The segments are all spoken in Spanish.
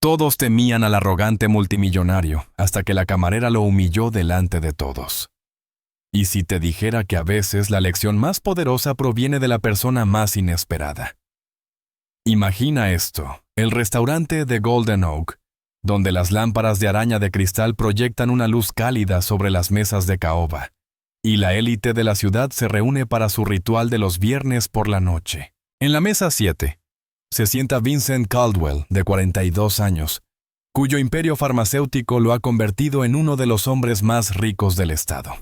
Todos temían al arrogante multimillonario hasta que la camarera lo humilló delante de todos. Y si te dijera que a veces la lección más poderosa proviene de la persona más inesperada. Imagina esto, el restaurante de Golden Oak, donde las lámparas de araña de cristal proyectan una luz cálida sobre las mesas de caoba, y la élite de la ciudad se reúne para su ritual de los viernes por la noche. En la mesa 7, se sienta Vincent Caldwell, de 42 años, cuyo imperio farmacéutico lo ha convertido en uno de los hombres más ricos del estado.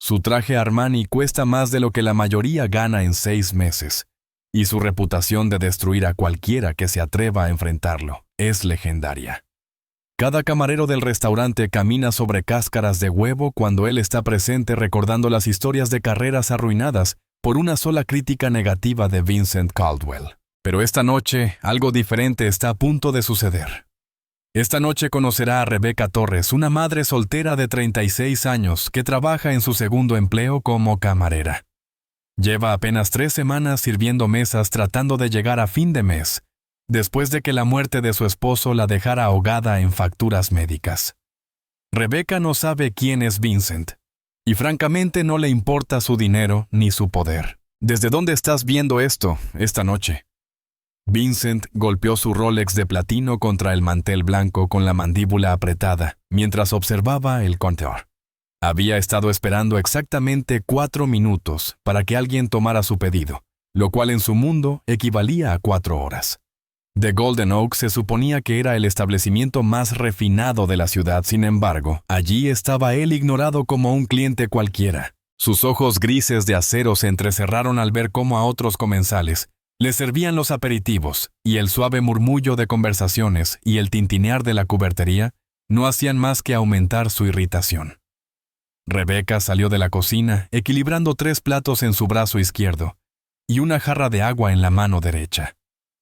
Su traje Armani cuesta más de lo que la mayoría gana en 6 meses, y su reputación de destruir a cualquiera que se atreva a enfrentarlo es legendaria. Cada camarero del restaurante camina sobre cáscaras de huevo cuando él está presente, recordando las historias de carreras arruinadas por una sola crítica negativa de Vincent Caldwell. Pero esta noche, algo diferente está a punto de suceder. Esta noche conocerá a Rebecca Torres, una madre soltera de 36 años que trabaja en su segundo empleo como camarera. Lleva apenas 3 semanas sirviendo mesas tratando de llegar a fin de mes, después de que la muerte de su esposo la dejara ahogada en facturas médicas. Rebecca no sabe quién es Vincent, y francamente no le importa su dinero ni su poder. ¿Desde dónde estás viendo esto esta noche? Vincent golpeó su Rolex de platino contra el mantel blanco con la mandíbula apretada mientras observaba el conteo. Había estado esperando exactamente 4 minutos para que alguien tomara su pedido, lo cual en su mundo equivalía a 4 horas. The Golden Oak se suponía que era el establecimiento más refinado de la ciudad, sin embargo, allí estaba él ignorado como un cliente cualquiera. Sus ojos grises de acero se entrecerraron al ver cómo a otros comensales le servían los aperitivos, y el suave murmullo de conversaciones y el tintinear de la cubertería no hacían más que aumentar su irritación. Rebecca salió de la cocina, equilibrando 3 platos en su brazo izquierdo y una jarra de agua en la mano derecha.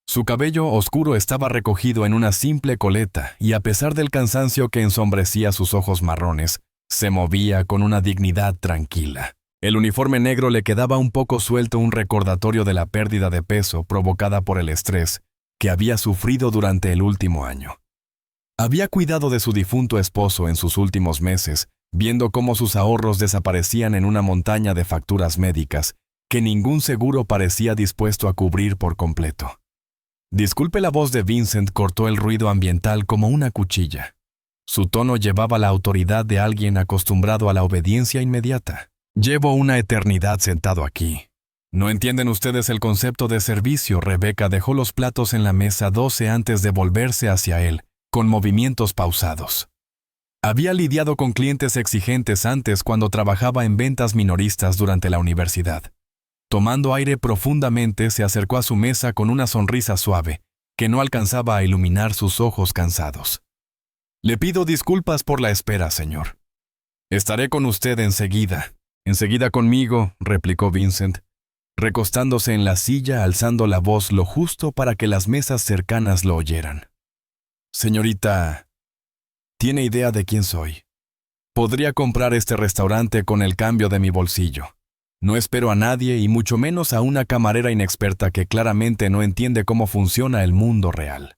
Su cabello oscuro estaba recogido en una simple coleta y, a pesar del cansancio que ensombrecía sus ojos marrones, se movía con una dignidad tranquila. El uniforme negro le quedaba un poco suelto, un recordatorio de la pérdida de peso provocada por el estrés que había sufrido durante el último año. Había cuidado de su difunto esposo en sus últimos meses, viendo cómo sus ahorros desaparecían en una montaña de facturas médicas que ningún seguro parecía dispuesto a cubrir por completo. Disculpe, la voz de Vincent cortó el ruido ambiental como una cuchilla. Su tono llevaba la autoridad de alguien acostumbrado a la obediencia inmediata. Llevo una eternidad sentado aquí. ¿No entienden ustedes el concepto de servicio? Rebecca dejó los platos en la mesa 12 antes de volverse hacia él, con movimientos pausados. Había lidiado con clientes exigentes antes cuando trabajaba en ventas minoristas durante la universidad. Tomando aire profundamente, se acercó a su mesa con una sonrisa suave, que no alcanzaba a iluminar sus ojos cansados. Le pido disculpas por la espera, señor. Estaré con usted enseguida. Enseguida conmigo, replicó Vincent, recostándose en la silla, alzando la voz lo justo para que las mesas cercanas lo oyeran. Señorita, ¿tiene idea de quién soy? Podría comprar este restaurante con el cambio de mi bolsillo. No espero a nadie y mucho menos a una camarera inexperta que claramente no entiende cómo funciona el mundo real.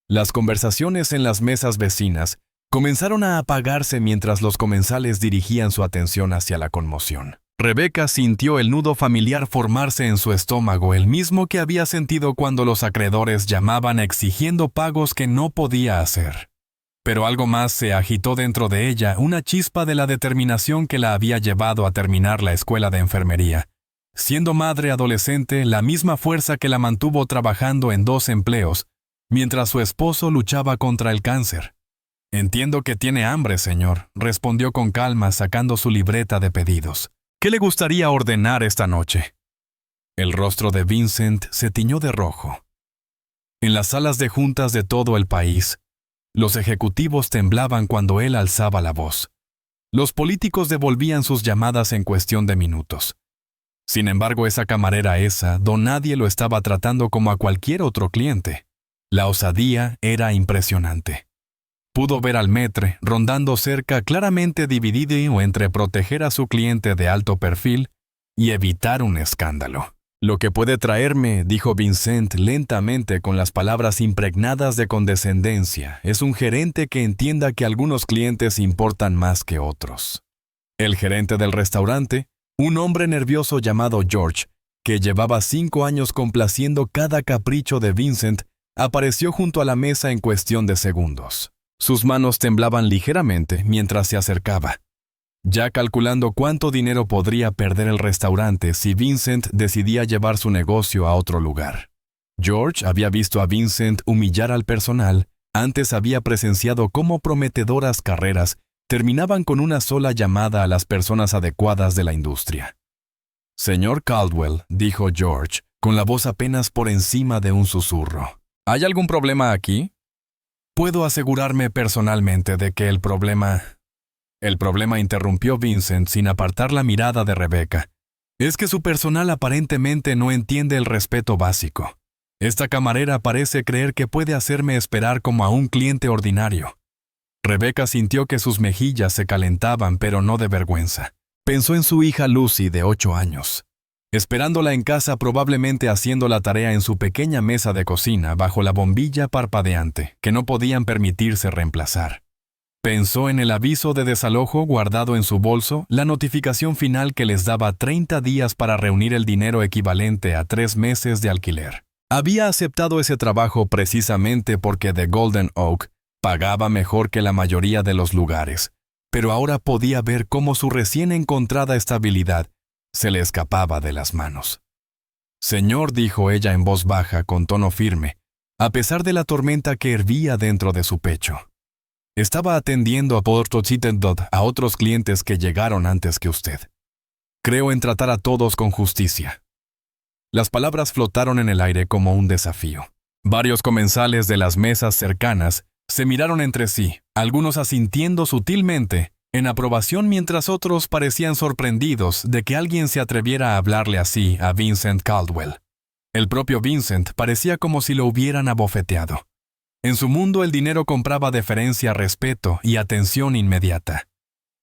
Las conversaciones en las mesas vecinas comenzaron a apagarse mientras los comensales dirigían su atención hacia la conmoción. Rebecca sintió el nudo familiar formarse en su estómago, el mismo que había sentido cuando los acreedores llamaban exigiendo pagos que no podía hacer. Pero algo más se agitó dentro de ella, una chispa de la determinación que la había llevado a terminar la escuela de enfermería. Siendo madre adolescente, la misma fuerza que la mantuvo trabajando en 2 empleos, mientras su esposo luchaba contra el cáncer. Entiendo que tiene hambre, señor, respondió con calma, sacando su libreta de pedidos. ¿Qué le gustaría ordenar esta noche? El rostro de Vincent se tiñó de rojo. En las salas de juntas de todo el país, los ejecutivos temblaban cuando él alzaba la voz. Los políticos devolvían sus llamadas en cuestión de minutos. Sin embargo, esa camarera don nadie lo estaba tratando como a cualquier otro cliente. La osadía era impresionante. Pudo ver al maître rondando cerca, claramente dividido entre proteger a su cliente de alto perfil y evitar un escándalo. Lo que puede traerme, dijo Vincent lentamente con las palabras impregnadas de condescendencia, es un gerente que entienda que algunos clientes importan más que otros. El gerente del restaurante, un hombre nervioso llamado George, que llevaba 5 años complaciendo cada capricho de Vincent, apareció junto a la mesa en cuestión de segundos. Sus manos temblaban ligeramente mientras se acercaba, ya calculando cuánto dinero podría perder el restaurante si Vincent decidía llevar su negocio a otro lugar. George había visto a Vincent humillar al personal, antes había presenciado cómo prometedoras carreras terminaban con una sola llamada a las personas adecuadas de la industria. «Señor Caldwell», dijo George, con la voz apenas por encima de un susurro. «¿Hay algún problema aquí?» «Puedo asegurarme personalmente de que el problema...» El problema, interrumpió Vincent sin apartar la mirada de Rebecca, es que su personal aparentemente no entiende el respeto básico. Esta camarera parece creer que puede hacerme esperar como a un cliente ordinario. Rebecca sintió que sus mejillas se calentaban, pero no de vergüenza. Pensó en su hija Lucy, de 8 años, esperándola en casa, probablemente haciendo la tarea en su pequeña mesa de cocina bajo la bombilla parpadeante que no podían permitirse reemplazar. Pensó en el aviso de desalojo guardado en su bolso, la notificación final que les daba 30 días para reunir el dinero equivalente a 3 meses de alquiler. Había aceptado ese trabajo precisamente porque The Golden Oak pagaba mejor que la mayoría de los lugares, pero ahora podía ver cómo su recién encontrada estabilidad se le escapaba de las manos. «Señor», dijo ella en voz baja con tono firme, a pesar de la tormenta que hervía dentro de su pecho. «Estaba atendiendo a otros clientes que llegaron antes que usted. Creo en tratar a todos con justicia». Las palabras flotaron en el aire como un desafío. Varios comensales de las mesas cercanas se miraron entre sí, algunos asintiendo sutilmente, en aprobación, mientras otros parecían sorprendidos de que alguien se atreviera a hablarle así a Vincent Caldwell. El propio Vincent parecía como si lo hubieran abofeteado. En su mundo el dinero compraba deferencia, respeto y atención inmediata.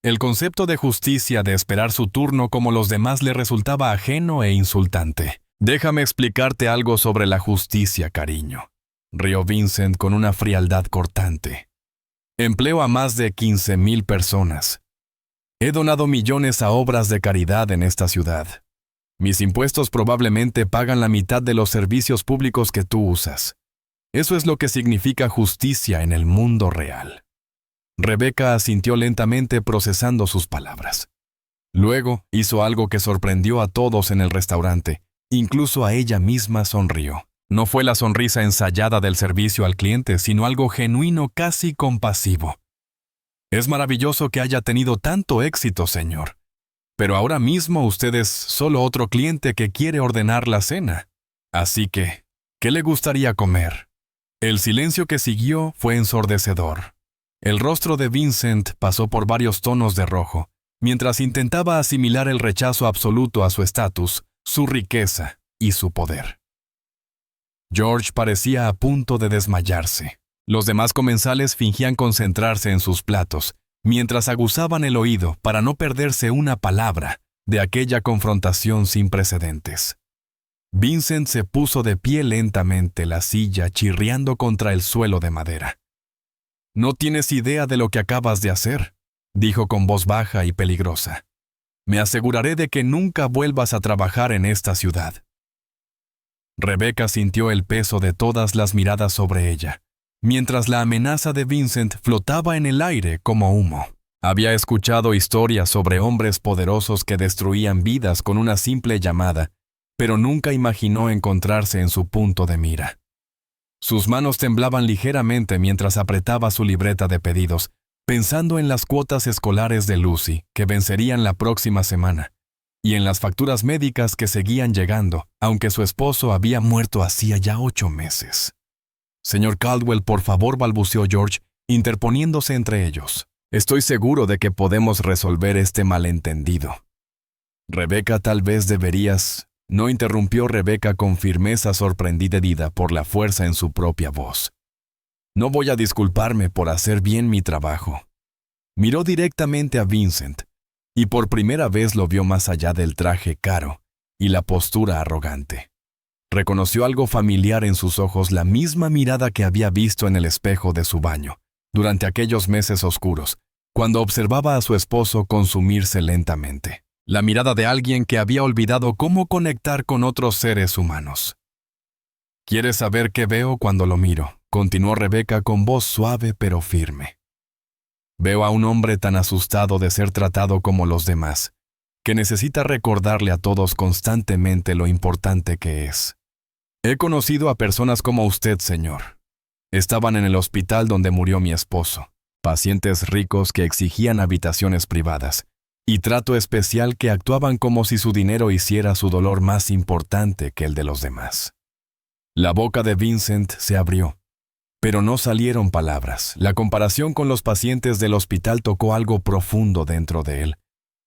El concepto de justicia, de esperar su turno como los demás, le resultaba ajeno e insultante. «Déjame explicarte algo sobre la justicia, cariño», rió Vincent con una frialdad cortante. «Empleo a más de 15,000 personas. He donado millones a obras de caridad en esta ciudad. Mis impuestos probablemente pagan la mitad de los servicios públicos que tú usas. Eso es lo que significa justicia en el mundo real». Rebecca asintió lentamente, procesando sus palabras. Luego hizo algo que sorprendió a todos en el restaurante. Incluso a ella misma sonrió. No fue la sonrisa ensayada del servicio al cliente, sino algo genuino, casi compasivo. «Es maravilloso que haya tenido tanto éxito, señor. Pero ahora mismo usted es solo otro cliente que quiere ordenar la cena. Así que, ¿qué le gustaría comer?» El silencio que siguió fue ensordecedor. El rostro de Vincent pasó por varios tonos de rojo, mientras intentaba asimilar el rechazo absoluto a su estatus, su riqueza y su poder. George parecía a punto de desmayarse. Los demás comensales fingían concentrarse en sus platos, mientras aguzaban el oído para no perderse una palabra de aquella confrontación sin precedentes. Vincent se puso de pie lentamente, la silla chirriando contra el suelo de madera. «No tienes idea de lo que acabas de hacer», dijo con voz baja y peligrosa. «Me aseguraré de que nunca vuelvas a trabajar en esta ciudad». Rebecca sintió el peso de todas las miradas sobre ella, mientras la amenaza de Vincent flotaba en el aire como humo. Había escuchado historias sobre hombres poderosos que destruían vidas con una simple llamada, pero nunca imaginó encontrarse en su punto de mira. Sus manos temblaban ligeramente mientras apretaba su libreta de pedidos, pensando en las cuotas escolares de Lucy, que vencerían la próxima semana, y en las facturas médicas que seguían llegando, aunque su esposo había muerto hacía ya 8 meses. «Señor Caldwell, por favor», balbuceó George, interponiéndose entre ellos. «Estoy seguro de que podemos resolver este malentendido». «Rebecca, tal vez deberías...» No, interrumpió Rebecca con firmeza, sorprendida por la fuerza en su propia voz. «No voy a disculparme por hacer bien mi trabajo». Miró directamente a Vincent, y por primera vez lo vio más allá del traje caro y la postura arrogante. Reconoció algo familiar en sus ojos, la misma mirada que había visto en el espejo de su baño, durante aquellos meses oscuros, cuando observaba a su esposo consumirse lentamente. La mirada de alguien que había olvidado cómo conectar con otros seres humanos. «¿Quieres saber qué veo cuando lo miro?», continuó Rebeca con voz suave pero firme. «Veo a un hombre tan asustado de ser tratado como los demás, que necesita recordarle a todos constantemente lo importante que es. He conocido a personas como usted, señor. Estaban en el hospital donde murió mi esposo, pacientes ricos que exigían habitaciones privadas, y trato especial que actuaban como si su dinero hiciera su dolor más importante que el de los demás». La boca de Vincent se abrió, pero no salieron palabras. La comparación con los pacientes del hospital tocó algo profundo dentro de él.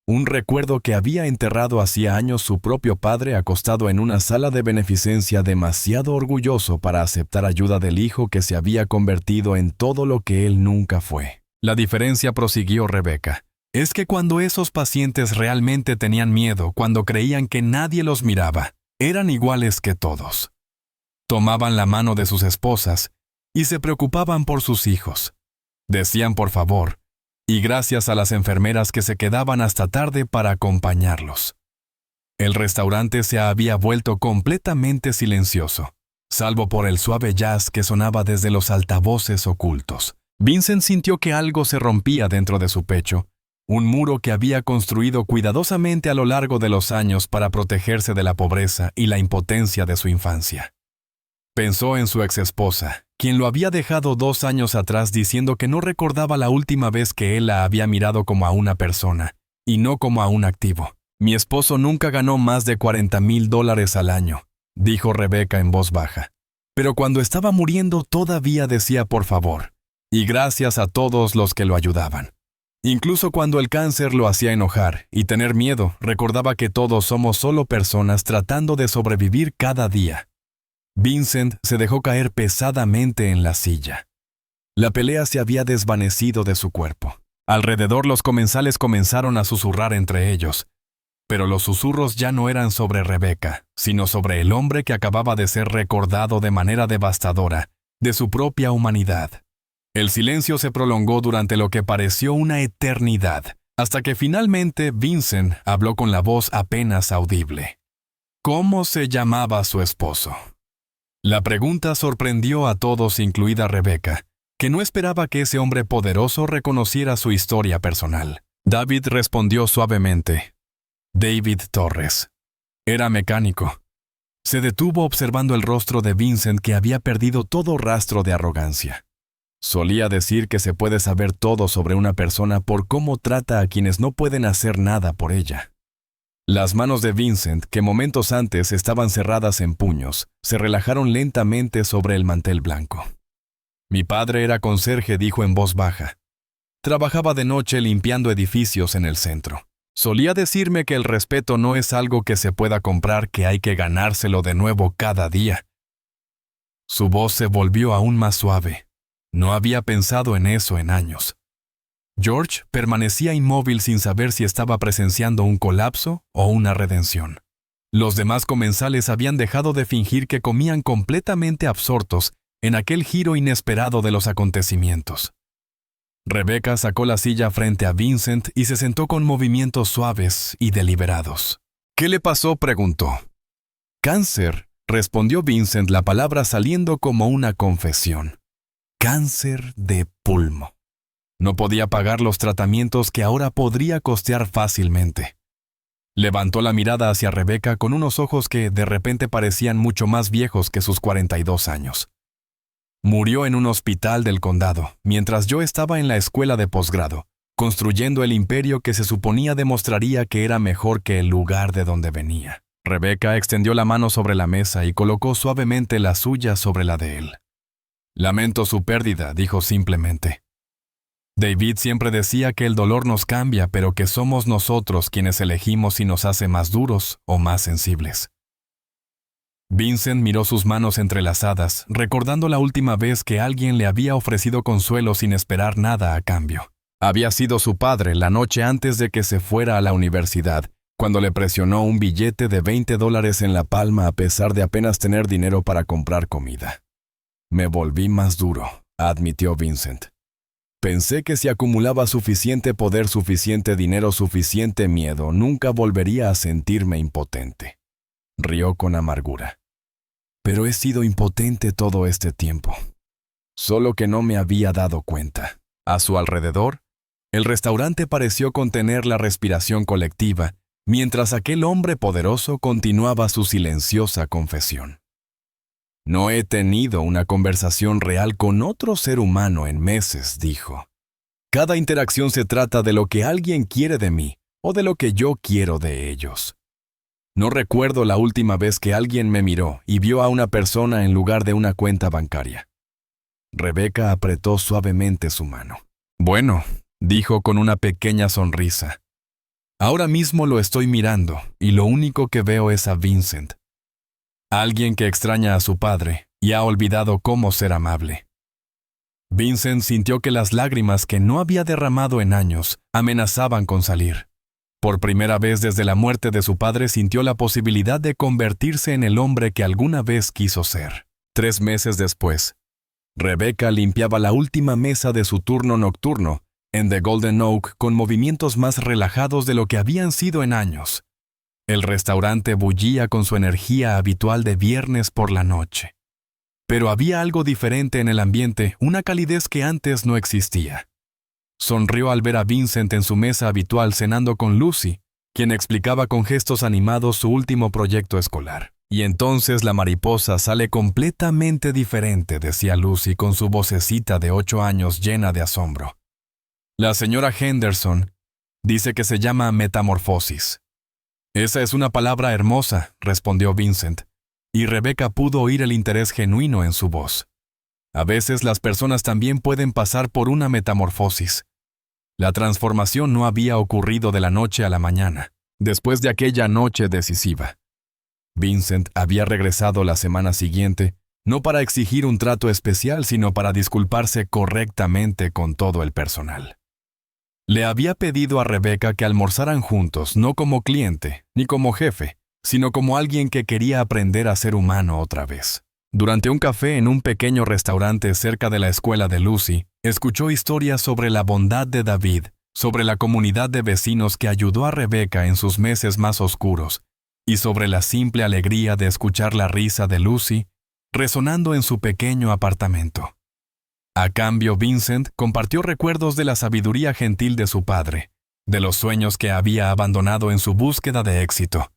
Un recuerdo que había enterrado hacía años su propio padre acostado en una sala de beneficencia, demasiado orgulloso para aceptar ayuda del hijo que se había convertido en todo lo que él nunca fue. La diferencia, prosiguió Rebeca, es que cuando esos pacientes realmente tenían miedo, cuando creían que nadie los miraba, eran iguales que todos. Tomaban la mano de sus esposas y se preocupaban por sus hijos. Decían por favor, y gracias a las enfermeras que se quedaban hasta tarde para acompañarlos. El restaurante se había vuelto completamente silencioso, salvo por el suave jazz que sonaba desde los altavoces ocultos. Vincent sintió que algo se rompía dentro de su pecho, un muro que había construido cuidadosamente a lo largo de los años para protegerse de la pobreza y la impotencia de su infancia. Pensó en su exesposa, quien lo había dejado 2 años atrás diciendo que no recordaba la última vez que él la había mirado como a una persona, y no como a un activo. «Mi esposo nunca ganó más de $40,000 al año», dijo Rebeca en voz baja. Pero cuando estaba muriendo todavía decía por favor, y gracias a todos los que lo ayudaban. Incluso cuando el cáncer lo hacía enojar y tener miedo, recordaba que todos somos solo personas tratando de sobrevivir cada día. Vincent se dejó caer pesadamente en la silla. La pelea se había desvanecido de su cuerpo. Alrededor los comensales comenzaron a susurrar entre ellos, pero los susurros ya no eran sobre Rebeca, sino sobre el hombre que acababa de ser recordado de manera devastadora, de su propia humanidad. El silencio se prolongó durante lo que pareció una eternidad, hasta que finalmente Vincent habló con la voz apenas audible. ¿Cómo se llamaba su esposo? La pregunta sorprendió a todos, incluida Rebeca, que no esperaba que ese hombre poderoso reconociera su historia personal. David respondió suavemente. David Torres. Era mecánico. Se detuvo observando el rostro de Vincent, que había perdido todo rastro de arrogancia. Solía decir que se puede saber todo sobre una persona por cómo trata a quienes no pueden hacer nada por ella. Las manos de Vincent, que momentos antes estaban cerradas en puños, se relajaron lentamente sobre el mantel blanco. Mi padre era conserje, dijo en voz baja. Trabajaba de noche limpiando edificios en el centro. Solía decirme que el respeto no es algo que se pueda comprar, que hay que ganárselo de nuevo cada día. Su voz se volvió aún más suave. No había pensado en eso en años. George permanecía inmóvil sin saber si estaba presenciando un colapso o una redención. Los demás comensales habían dejado de fingir que comían, completamente absortos en aquel giro inesperado de los acontecimientos. Rebeca sacó la silla frente a Vincent y se sentó con movimientos suaves y deliberados. ¿Qué le pasó?, preguntó. Cáncer, respondió Vincent, la palabra saliendo como una confesión. Cáncer de pulmón. No podía pagar los tratamientos que ahora podría costear fácilmente. Levantó la mirada hacia Rebeca con unos ojos que de repente parecían mucho más viejos que sus 42 años. Murió en un hospital del condado, mientras yo estaba en la escuela de posgrado, construyendo el imperio que se suponía demostraría que era mejor que el lugar de donde venía. Rebeca extendió la mano sobre la mesa y colocó suavemente la suya sobre la de él. Lamento su pérdida, dijo simplemente. David siempre decía que el dolor nos cambia, pero que somos nosotros quienes elegimos si nos hace más duros o más sensibles. Vincent miró sus manos entrelazadas, recordando la última vez que alguien le había ofrecido consuelo sin esperar nada a cambio. Había sido su padre la noche antes de que se fuera a la universidad, cuando le presionó un billete de $20 en la palma a pesar de apenas tener dinero para comprar comida. Me volví más duro, admitió Vincent. Pensé que si acumulaba suficiente poder, suficiente dinero, suficiente miedo, nunca volvería a sentirme impotente. Rió con amargura. Pero he sido impotente todo este tiempo. Solo que no me había dado cuenta. A su alrededor, el restaurante pareció contener la respiración colectiva, mientras aquel hombre poderoso continuaba su silenciosa confesión. No he tenido una conversación real con otro ser humano en meses, dijo. Cada interacción se trata de lo que alguien quiere de mí o de lo que yo quiero de ellos. No recuerdo la última vez que alguien me miró y vio a una persona en lugar de una cuenta bancaria. Rebecca apretó suavemente su mano. Bueno, dijo con una pequeña sonrisa. Ahora mismo lo estoy mirando y lo único que veo es a Vincent. Alguien que extraña a su padre y ha olvidado cómo ser amable. Vincent sintió que las lágrimas que no había derramado en años amenazaban con salir. Por primera vez desde la muerte de su padre sintió la posibilidad de convertirse en el hombre que alguna vez quiso ser. 3 meses después, Rebecca limpiaba la última mesa de su turno nocturno en The Golden Oak con movimientos más relajados de lo que habían sido en años. El restaurante bullía con su energía habitual de viernes por la noche. Pero había algo diferente en el ambiente, una calidez que antes no existía. Sonrió al ver a Vincent en su mesa habitual cenando con Lucy, quien explicaba con gestos animados su último proyecto escolar. Y entonces la mariposa sale completamente diferente, decía Lucy con su vocecita de 8 años llena de asombro. La señora Henderson dice que se llama metamorfosis. Esa es una palabra hermosa, respondió Vincent, y Rebecca pudo oír el interés genuino en su voz. A veces las personas también pueden pasar por una metamorfosis. La transformación no había ocurrido de la noche a la mañana, después de aquella noche decisiva. Vincent había regresado la semana siguiente, no para exigir un trato especial, sino para disculparse correctamente con todo el personal. Le había pedido a Rebecca que almorzaran juntos, no como cliente, ni como jefe, sino como alguien que quería aprender a ser humano otra vez. Durante un café en un pequeño restaurante cerca de la escuela de Lucy, escuchó historias sobre la bondad de David, sobre la comunidad de vecinos que ayudó a Rebecca en sus meses más oscuros, y sobre la simple alegría de escuchar la risa de Lucy resonando en su pequeño apartamento. A cambio, Vincent compartió recuerdos de la sabiduría gentil de su padre, de los sueños que había abandonado en su búsqueda de éxito,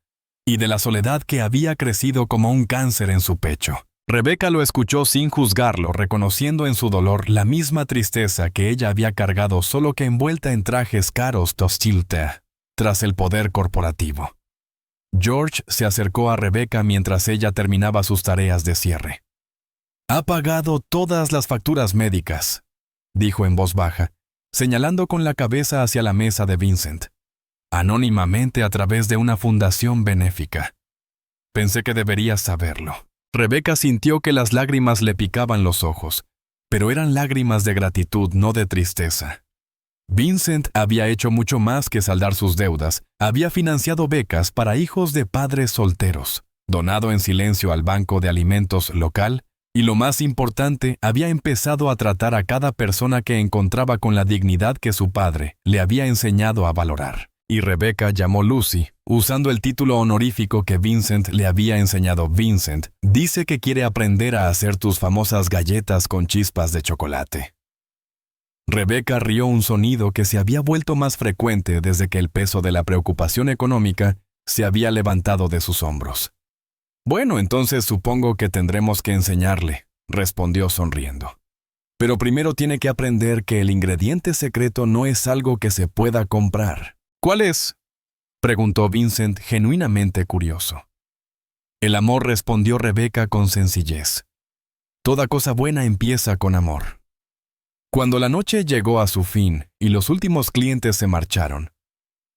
y de la soledad que había crecido como un cáncer en su pecho. Rebecca lo escuchó sin juzgarlo, reconociendo en su dolor la misma tristeza que ella había cargado, solo que envuelta en trajes caros d'hostilité, tras el poder corporativo. George se acercó a Rebecca mientras ella terminaba sus tareas de cierre. «Ha pagado todas las facturas médicas», dijo en voz baja, señalando con la cabeza hacia la mesa de Vincent. «Anónimamente a través de una fundación benéfica. Pensé que deberías saberlo». Rebecca sintió que las lágrimas le picaban los ojos, pero eran lágrimas de gratitud, no de tristeza. Vincent había hecho mucho más que saldar sus deudas, había financiado becas para hijos de padres solteros, donado en silencio al banco de alimentos local, y lo más importante, había empezado a tratar a cada persona que encontraba con la dignidad que su padre le había enseñado a valorar. Y Rebecca llamó Lucy, usando el título honorífico que Vincent le había enseñado. Vincent dice que quiere aprender a hacer tus famosas galletas con chispas de chocolate. Rebecca rió un sonido que se había vuelto más frecuente desde que el peso de la preocupación económica se había levantado de sus hombros. «Bueno, entonces supongo que tendremos que enseñarle», respondió sonriendo. «Pero primero tiene que aprender que el ingrediente secreto no es algo que se pueda comprar». «¿Cuál es?», preguntó Vincent, genuinamente curioso. «El amor», respondió Rebecca con sencillez. «Toda cosa buena empieza con amor». Cuando la noche llegó a su fin y los últimos clientes se marcharon,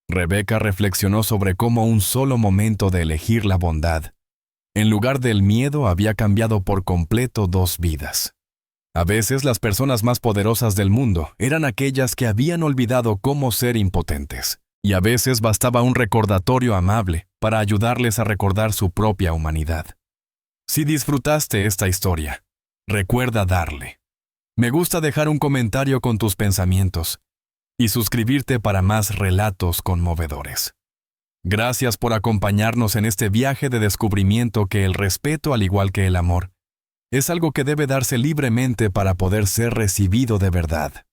Rebecca reflexionó sobre cómo un solo momento de elegir la bondad, en lugar del miedo, había cambiado por completo 2 vidas. A veces las personas más poderosas del mundo eran aquellas que habían olvidado cómo ser impotentes. Y a veces bastaba un recordatorio amable para ayudarles a recordar su propia humanidad. Si disfrutaste esta historia, recuerda darle. Me gusta dejar un comentario con tus pensamientos y suscribirte para más relatos conmovedores. Gracias por acompañarnos en este viaje de descubrimiento que el respeto, al igual que el amor, es algo que debe darse libremente para poder ser recibido de verdad.